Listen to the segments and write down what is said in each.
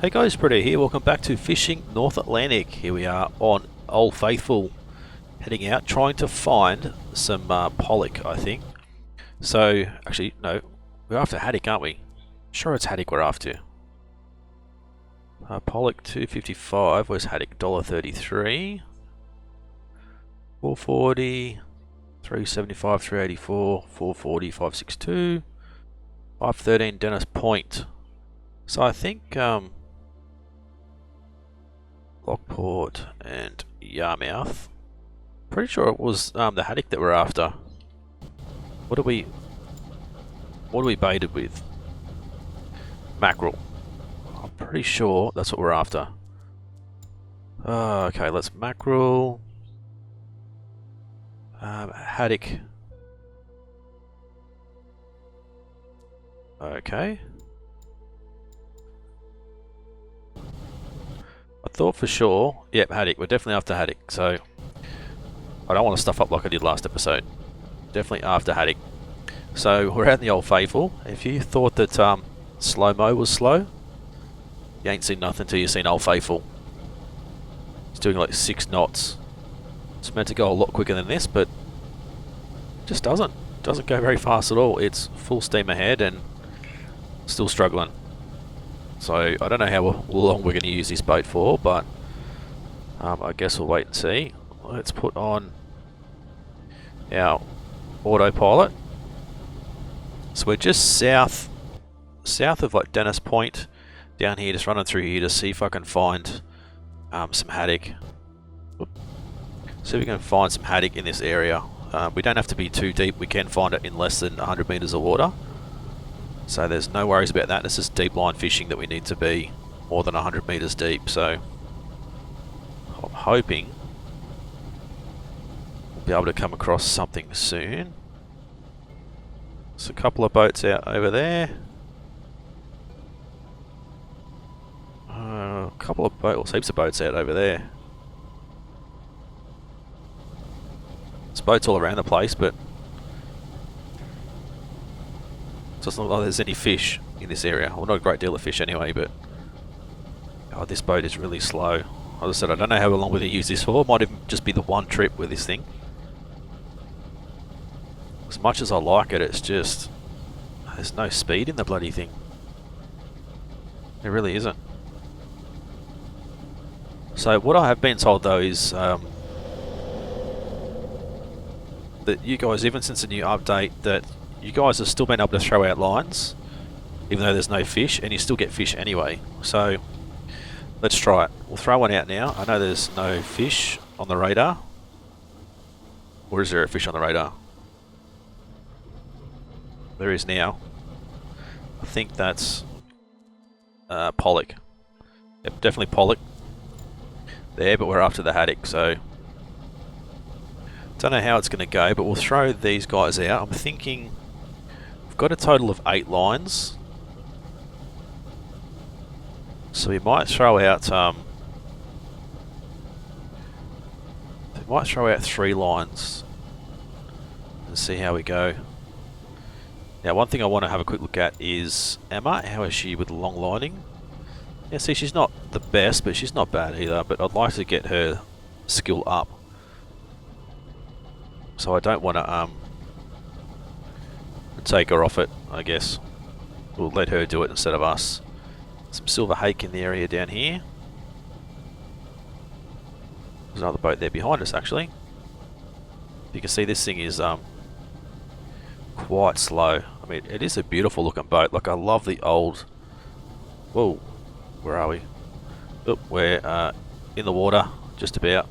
Hey guys, Britto here. Welcome back to Fishing North Atlantic. Here we are on Old Faithful, heading out, trying to find some pollock, I think. So, actually, no, we're after haddock, aren't we? Sure, it's haddock we're after. Pollock $2.55. Where's haddock? $1.33. $4.40. $3.75. $3.84. $4.40. $5.62. $5.13. Dennis Point. So I think Lockport and Yarmouth. Pretty sure it was the haddock that we're after. What are we baited with? Mackerel. I'm pretty sure that's what we're after. Okay, let's mackerel. Haddock. Okay. I thought for sure, yep, haddock. We're definitely after haddock, so I don't want to stuff up like I did last episode. Definitely after haddock. So we're out in the Old Faithful. If you thought that slow-mo was slow, you ain't seen nothing till you've seen Old Faithful. It's doing like 6 knots. It's meant to go a lot quicker than this, but it just doesn't. It doesn't go very fast at all. It's full steam ahead and still struggling. So I don't know how long we're going to use this boat for, but I guess we'll wait and see. Let's put on our autopilot. So we're just south of like Dennis Point, down here, just running through here to see if I can find some haddock. See if we can find some haddock in this area. We don't have to be too deep. We can find it in less than 100 meters of water. So there's no worries about that. This is deep line fishing that we need to be more than 100 meters deep. So I'm hoping we'll be able to come across something soon. There's a couple of boats out over there. A couple of boats, heaps of boats out over there. There's boats all around the place, but doesn't look like there's any fish in this area. Well, not a great deal of fish anyway, but oh, this boat is really slow. As I said, I don't know how long we're going to use this for. It might even just be the one trip with this thing. As much as I like it, it's just there's no speed in the bloody thing. There really isn't. So what I have been told though is that you guys, even since the new update, that you guys have still been able to throw out lines even though there's no fish, and you still get fish anyway. So let's try it. We'll throw one out now. I know there's no fish on the radar. Or is there a fish on the radar? There is now. I think that's pollock. Yep, definitely pollock there, but we're after the haddock, so don't know how it's going to go, but we'll throw these guys out. I'm thinking we've got a total of 8 lines, so we might throw out 3 lines and see how we go. Now, one thing I want to have a quick look at is Emma. How is she with long lining? Yeah, see, she's not the best, but she's not bad either. But I'd like to get her skill up, so I don't want to take her off it. I guess we'll let her do it instead of us. Some silver hake in the area down here. There's another boat there behind us, actually. You can see this thing is quite slow. I mean, it is a beautiful looking boat. Like, I love the old... Whoa, where are we? Oh, we're in the water, just about.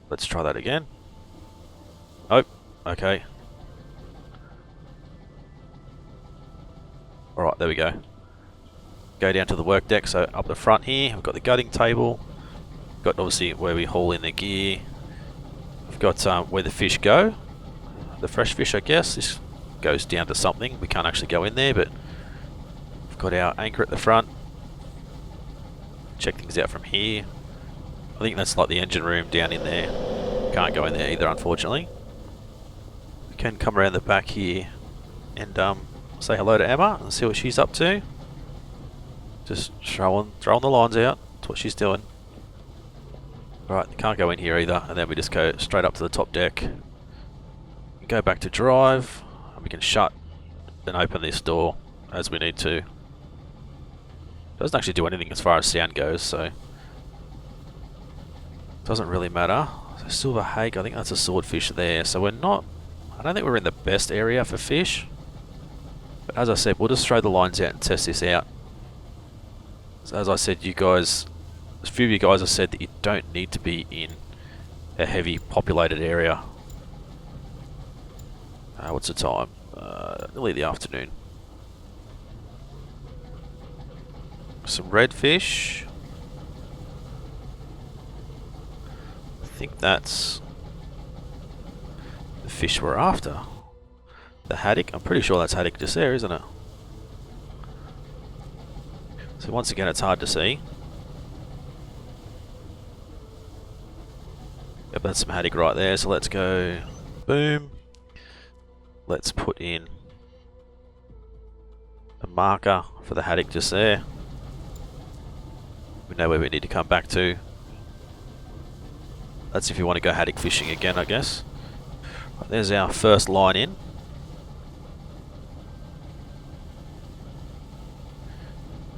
Let's try that again. Oh, okay. Alright, there we go. Go down to the work deck. So up the front here, we've got the gutting table. Got obviously where we haul in the gear. We've got where the fish go. The fresh fish, I guess. This goes down to something. We can't actually go in there, but we've got our anchor at the front. Check things out from here. I think that's like the engine room down in there. Can't go in there either, unfortunately. We can come around the back here and say hello to Emma and see what she's up to. Just throwing the lines out. That's what she's doing. Right, can't go in here either, and then we just go straight up to the top deck. Go back to drive, and we can shut and open this door as we need to. Doesn't actually do anything as far as sound goes, so doesn't really matter. So silver hake, I think that's a swordfish there. So we're not, I don't think we're in the best area for fish. But as I said, we'll just throw the lines out and test this out. So as I said, you guys, a few of you guys have said that you don't need to be in a heavy populated area. What's the time? Nearly the afternoon. Some redfish. I think that's the fish we're after. The haddock. I'm pretty sure that's haddock just there, isn't it? So once again, it's hard to see. Yep, that's some haddock right there. So let's go. Boom. Let's put in a marker for the haddock just there. We know where we need to come back to. That's if you want to go haddock fishing again, I guess. Right, there's our first line in.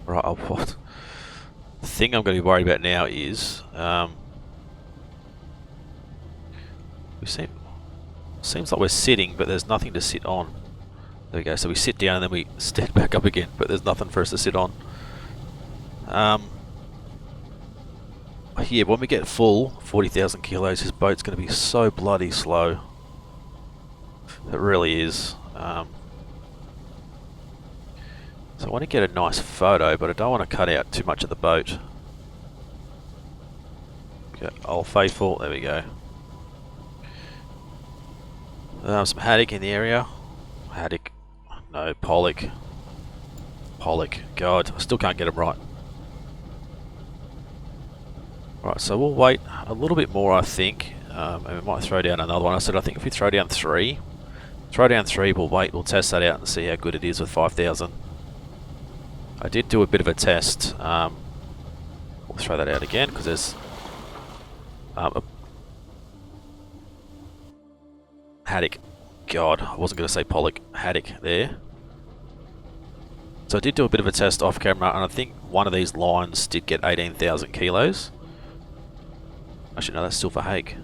Right, the thing I'm going to be worried about now is seems like we're sitting, but there's nothing to sit on. There we go. So we sit down and then we stand back up again, but there's nothing for us to sit on. Yeah, when we get full, 40,000 kilos, this boat's going to be so bloody slow. It really is. So I want to get a nice photo, but I don't want to cut out too much of the boat. Okay, Old Faithful, there we go. Some haddock in the area. Haddock, no, pollock. Pollock, God, I still can't get them right. Right, so we'll wait a little bit more, I think, and we might throw down another one. I said I think if we throw down three, we'll wait, we'll test that out and see how good it is with 5,000. I did do a bit of a test. We'll throw that out again because there's a haddock. God, I wasn't going to say pollock. Haddock there. So I did do a bit of a test off camera, and I think one of these lines did get 18,000 kilos. Actually, no, that's silver hake.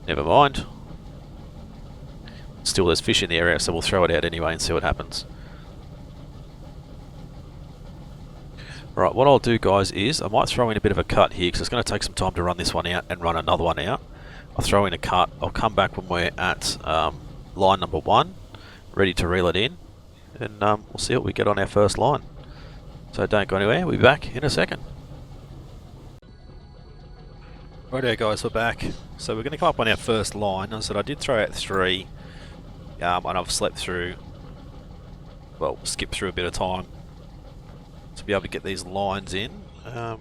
Never mind. Still, there's fish in the area, so we'll throw it out anyway and see what happens. Right, what I'll do, guys, is I might throw in a bit of a cut here because it's going to take some time to run this one out and run another one out. I'll throw in a cut. I'll come back when we're at line number 1, ready to reel it in, and we'll see what we get on our first line. So don't go anywhere. We'll be back in a second. Rightio, guys, we're back. So we're going to come up on our first line. I said I did throw out 3, and I've slept through, well, skipped through a bit of time to be able to get these lines in. A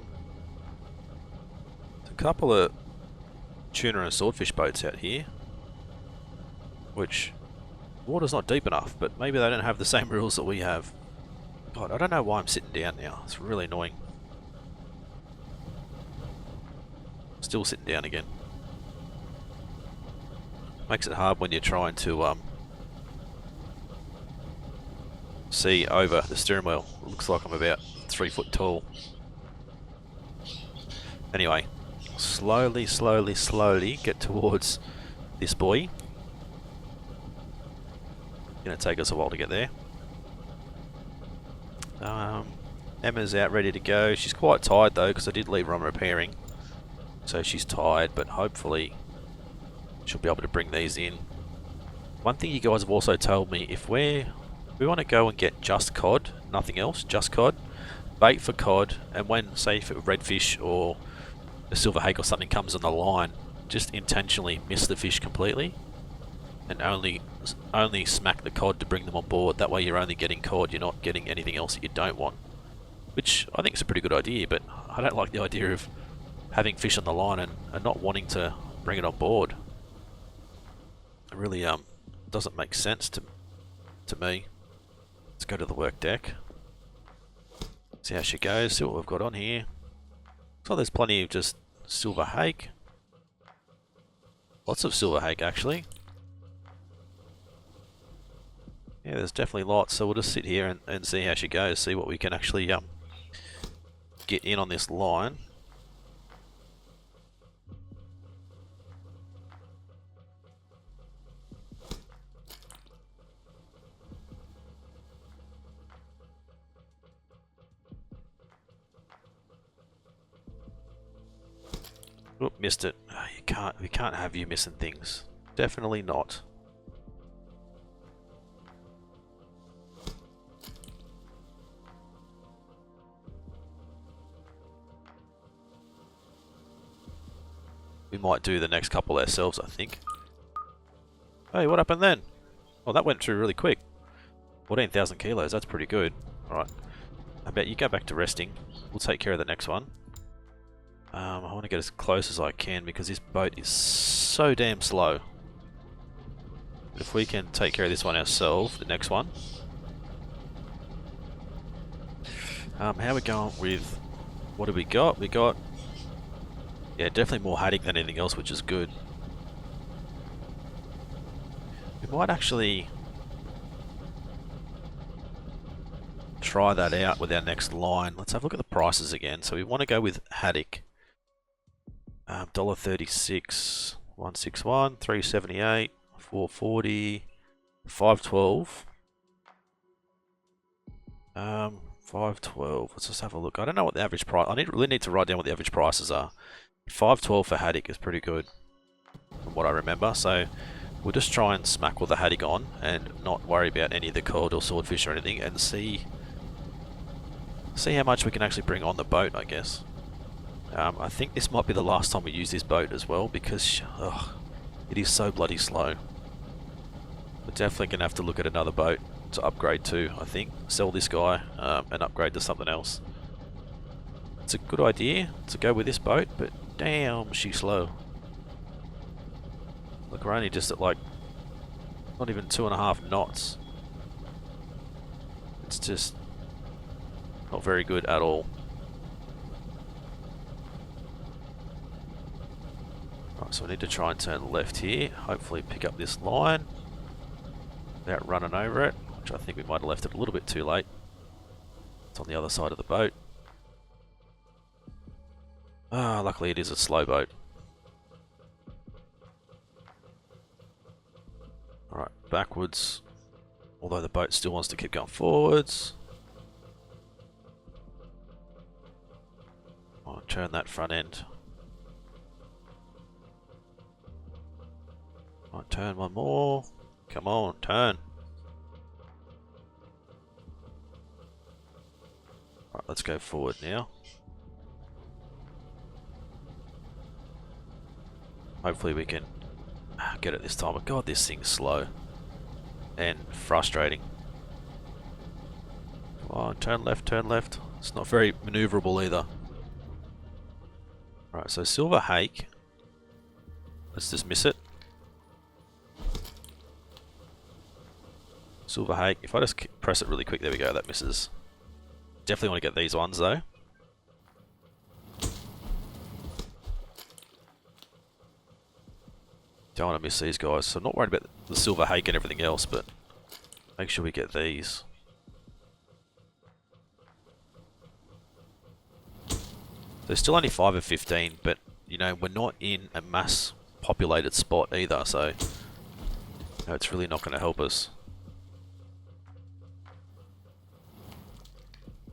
couple of tuna and swordfish boats out here, which water's not deep enough, but maybe they don't have the same rules that we have. God, I don't know why I'm sitting down now. It's really annoying. Still sitting down again. Makes it hard when you're trying to see over the steering wheel. It looks like I'm about 3 foot tall. Anyway, slowly get towards this buoy. Gonna take us a while to get there. Emma's out ready to go. She's quite tired though because I did leave her on repairing. So she's tired, but hopefully she'll be able to bring these in. One thing you guys have also told me, if we want to go and get just cod, nothing else, just cod, bait for cod, and when, say, if a redfish or a silver hake or something comes on the line, just intentionally miss the fish completely and only smack the cod to bring them on board. That way you're only getting cod, you're not getting anything else that you don't want. Which I think is a pretty good idea, but I don't like the idea of having fish on the line and not wanting to bring it on board. It really doesn't make sense to me. Let's go to the work deck. See how she goes, see what we've got on here. So there's plenty of just silver hake. Lots of silver hake actually. Yeah, there's definitely lots, so we'll just sit here and see how she goes, see what we can actually get in on this line. Oop, missed it. Oh, we can't have you missing things. Definitely not. We might do the next couple ourselves, I think. Hey, what happened then? Oh, that went through really quick. 14,000 kilos, that's pretty good. Alright, I bet you go back to resting. We'll take care of the next one. I want to get as close as I can because this boat is so damn slow. But if we can take care of this one ourselves, the next one. How are we going with... What have we got? We got... Yeah, definitely more haddock than anything else, which is good. We might actually try that out with our next line. Let's have a look at the prices again. So we want to go with haddock. $1.36, 161, 378, 440, 512. 512. Let's just have a look. I don't know what the average price. I really need to write down what the average prices are. 512 for haddock is pretty good, from what I remember. So we'll just try and smack all the haddock on and not worry about any of the cod or swordfish or anything, and see how much we can actually bring on the boat, I guess. I think this might be the last time we use this boat as well, because it is so bloody slow. We're definitely going to have to look at another boat to upgrade to, I think. Sell this guy and upgrade to something else. It's a good idea to go with this boat, but damn, she's slow. Look, we're only just at like, not even 2.5 knots. It's just not very good at all. Right, so we need to try and turn left here, hopefully pick up this line without running over it, which I think we might have left it a little bit too late. It's on the other side of the boat. Ah, luckily it is a slow boat. Alright, backwards, although the boat still wants to keep going forwards. I'll turn that front end. Right, turn one more. Come on, turn. Right, let's go forward now. Hopefully we can get it this time. But God, this thing's slow and frustrating. Come on, turn left, turn left. It's not very maneuverable either. Right, so silver hake. Let's just miss it. Silver hake. If I just press it really quick, there we go, that misses. Definitely want to get these ones though. Don't want to miss these guys, so I'm not worried about the silver hake and everything else, but make sure we get these. They're still only 5 of 15, but you know, we're not in a mass populated spot either, so no, it's really not going to help us.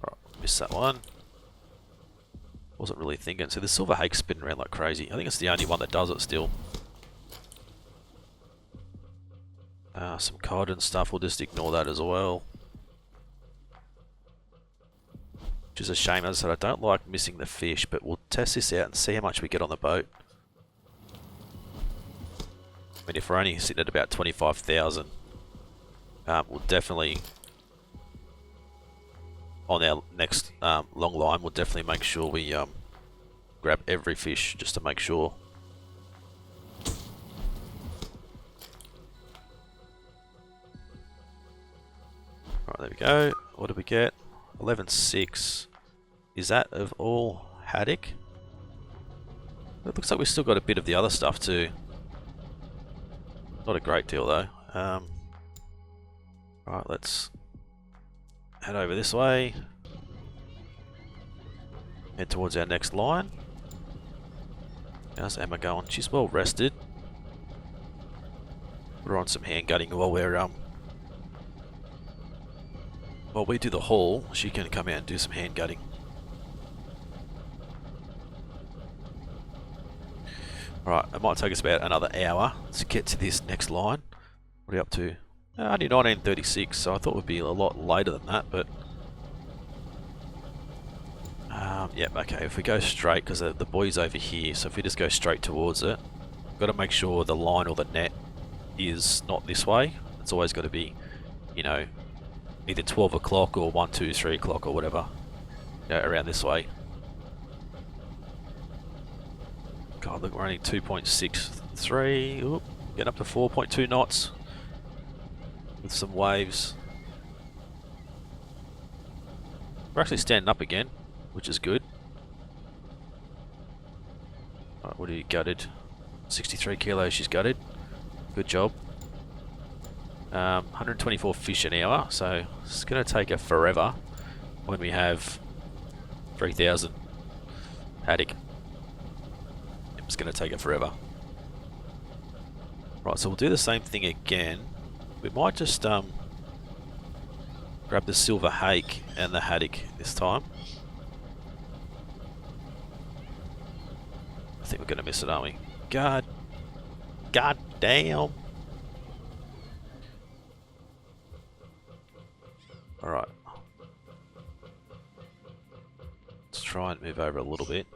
Right, missed that one. Wasn't really thinking. So the silver hake's spinning around like crazy. I think it's the only one that does it still. Some cod and stuff, we'll just ignore that as well. Which is a shame, as I said, I don't like missing the fish, but we'll test this out and see how much we get on the boat. I mean, if we're only sitting at about 25,000, we'll definitely, on our next long line, we'll definitely make sure we grab every fish just to make sure. Right, there we go. What did we get? 11.6. is that of all haddock? It looks like we've still got a bit of the other stuff too. Not a great deal though. Right, let's head over this way. Head towards our next line. How's Emma going? She's well rested. Put her on some hand gutting while we do the haul. She can come out and do some hand gutting. Right, it might take us about another hour to get to this next line. What are you up to? Only 19:36, so I thought it would be a lot later than that, but... yep, okay, if we go straight, because the buoy's over here, so if we just go straight towards it, we've got to make sure the line or the net is not this way. It's always got to be, you know, either 12 o'clock or 1, 2, 3 o'clock or whatever. Go around this way. God, look, we're only 2.63. Oop, getting up to 4.2 knots with some waves. We're actually standing up again, which is good. Right, what are you gutted? 63 kilos she's gutted. Good job. 124 fish an hour, so it's going to take her forever when we have 3,000 haddock. It's going to take it forever. Right, so we'll do the same thing again. We might just grab the silver hake and the haddock this time. I think we're going to miss it, aren't we? God damn. Alright. Let's try and move over a little bit.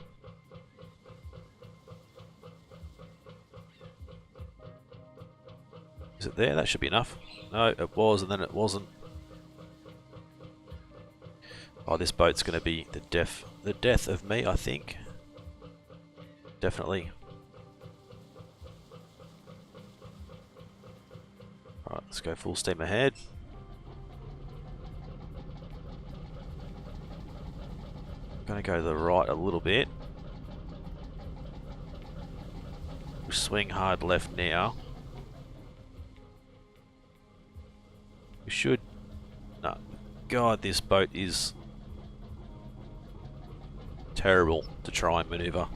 Is it there? That should be enough. No, it was, and then it wasn't. Oh, this boat's going to be the death of me, I think. Definitely. Alright, let's go full steam ahead. Going to go to the right a little bit. We swing hard left now. We should... No. God, this boat is terrible to try and maneuver.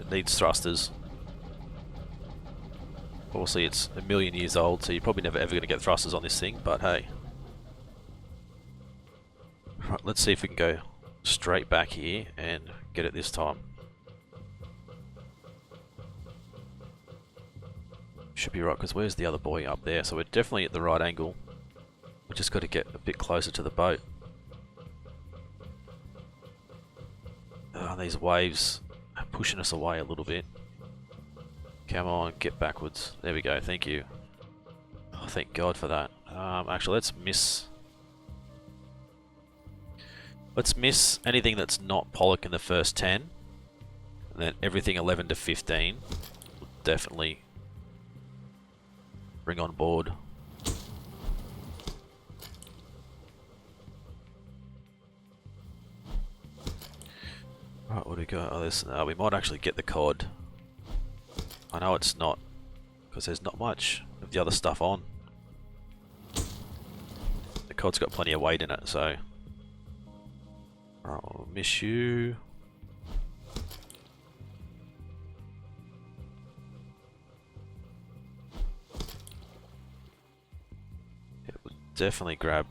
It needs thrusters. Obviously it's a million years old, so you're probably never ever going to get thrusters on this thing, but hey. Right, let's see if we can go straight back here and get it this time. Should be right, because where's the other buoy? Up there, so we're definitely at the right angle. We just got to get a bit closer to the boat. These waves are pushing us away a little bit. Come on, get backwards. There we go, thank you. Oh, thank God for that. Actually, let's miss anything that's not pollock in the first 10. And then everything 11 to 15 will definitely bring on board. Right, what do we got? Oh, this, we might actually get the cod. I know it's not, because there's not much of the other stuff on. The cod's got plenty of weight in it, so... Alright, I'll miss you. Yeah, we'll definitely grab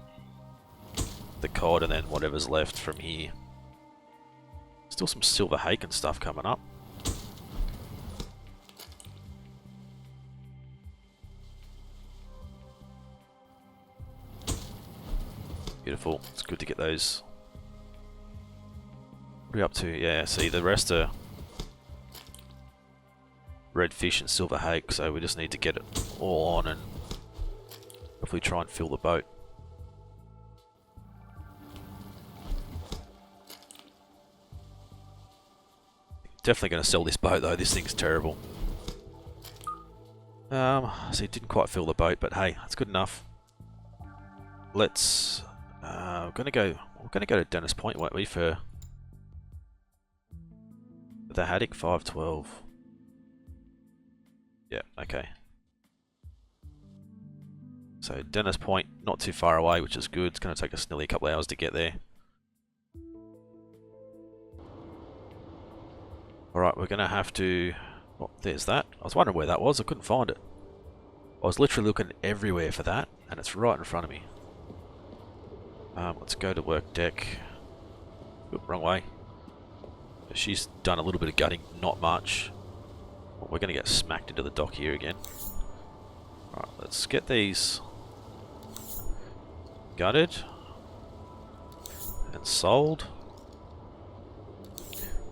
the cod and then whatever's left from here. Still some silver hake and stuff coming up. Beautiful. It's good to get those. What are we up to? Yeah, see, the rest are red fish and silver hake, so we just need to get it all on and hopefully try and fill the boat. Definitely going to sell this boat though, this thing's terrible. See, it didn't quite fill the boat, but hey, that's good enough. Let's, we're going to go, we're going to go to Dennis Point, won't we, for the haddock 512. Yeah, okay. So Dennis Point, not too far away, which is good. It's going to take us nearly a couple of hours to get there. Alright, we're going to have to... Oh, there's that. I was wondering where that was. I couldn't find it. I was literally looking everywhere for that, and it's right in front of me. Let's go to work deck. Oop, wrong way. She's done a little bit of gutting, not much. Well, we're going to get smacked into the dock here again. Alright, let's get these gutted and sold.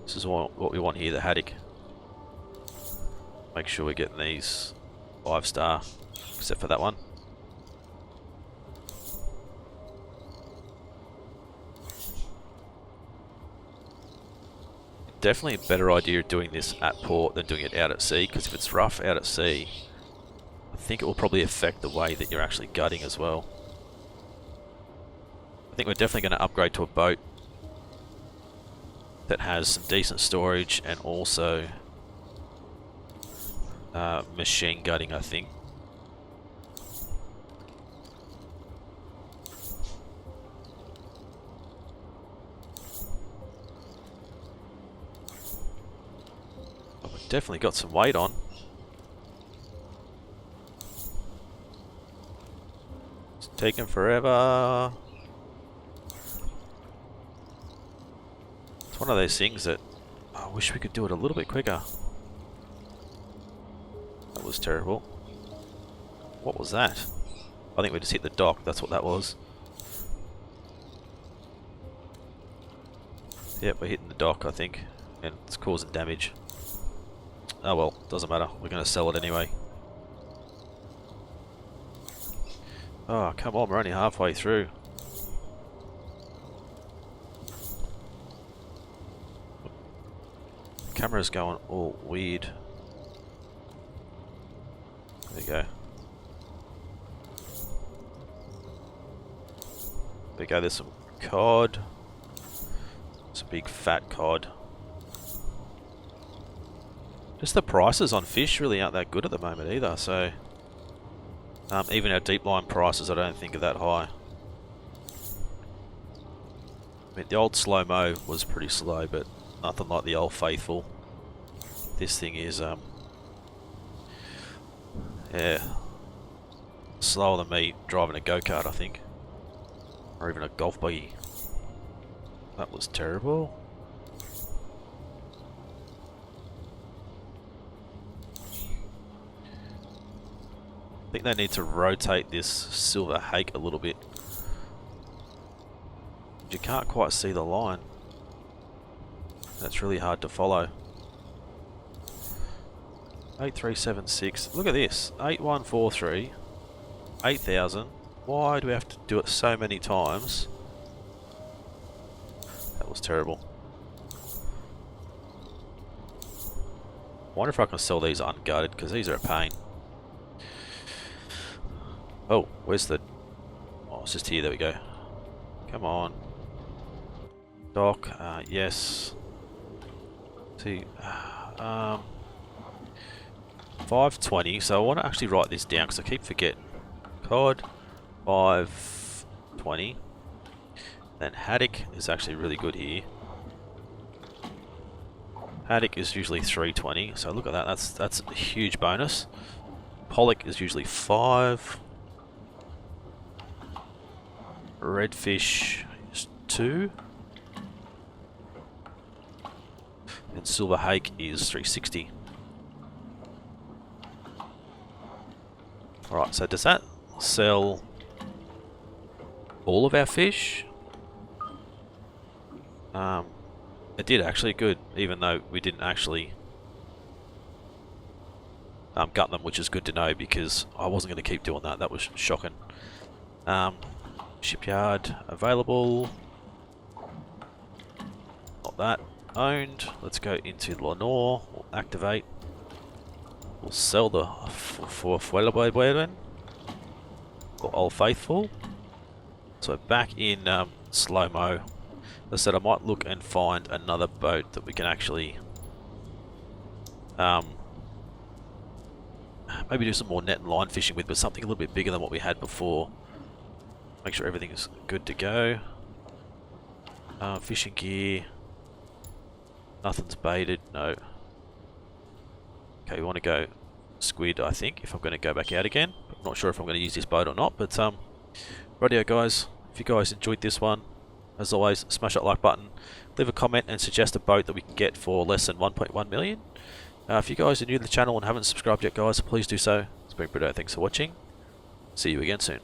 This is what we want here, the haddock. Make sure we're getting these 5-star, except for that one. Definitely a better idea of doing this at port than doing it out at sea, because if it's rough out at sea, I think it will probably affect the way that you're actually gutting as well. I think we're definitely going to upgrade to a boat that has some decent storage and also machine gutting, I think. Definitely got some weight on. It's taking forever. It's one of those things that I wish we could do it a little bit quicker. That was terrible. What was that? I think we just hit the dock, that's what that was. Yep, we're hitting the dock, I think, and it's causing damage. Oh well, doesn't matter. We're going to sell it anyway. Oh, come on, we're only halfway through. Camera's going all weird. There you go. There you go, there's some cod. It's a big fat cod. Just the prices on fish really aren't that good at the moment either, so even our deep line prices I don't think are that high. I mean, the old slow-mo was pretty slow, but nothing like the old faithful. This thing is yeah, slower than me driving a go-kart, I think, or even a golf buggy. That was terrible. I think they need to rotate this silver hake a little bit. You can't quite see the line. That's really hard to follow. 8376. Look at this. 8143. 8000. Why do we have to do it so many times? That was terrible. I wonder if I can sell these ungutted, because these are a pain. Oh, where's the... Oh, it's just here, there we go. Come on. Dock, yes. See, 520, so I want to actually write this down because I keep forgetting. Cod, 520. Then haddock is actually really good here. Haddock is usually 320, so look at that, that's a huge bonus. Pollock is usually 5. Redfish is 2. And silver hake is 360. Alright, so does that sell all of our fish? It did actually, good, even though we didn't actually gut them, which is good to know because I wasn't going to keep doing that. That was shocking. Shipyard available. Not that. Owned. Let's go into Lenore. We'll activate. We'll sell the Refueling or Old Faithful. So back in slow-mo. As I said, I might look and find another boat that we can actually maybe do some more net and line fishing with, but something a little bit bigger than what we had before. Make sure everything is good to go. Fishing gear. Nothing's baited, no. Okay, we want to go squid, I think, if I'm going to go back out again. I'm not sure if I'm going to use this boat or not, but rightio guys, if you guys enjoyed this one, as always, smash that like button, leave a comment and suggest a boat that we can get for less than 1.1 million. If you guys are new to the channel and haven't subscribed yet guys, please do so. It's been Britto, thanks for watching. See you again soon.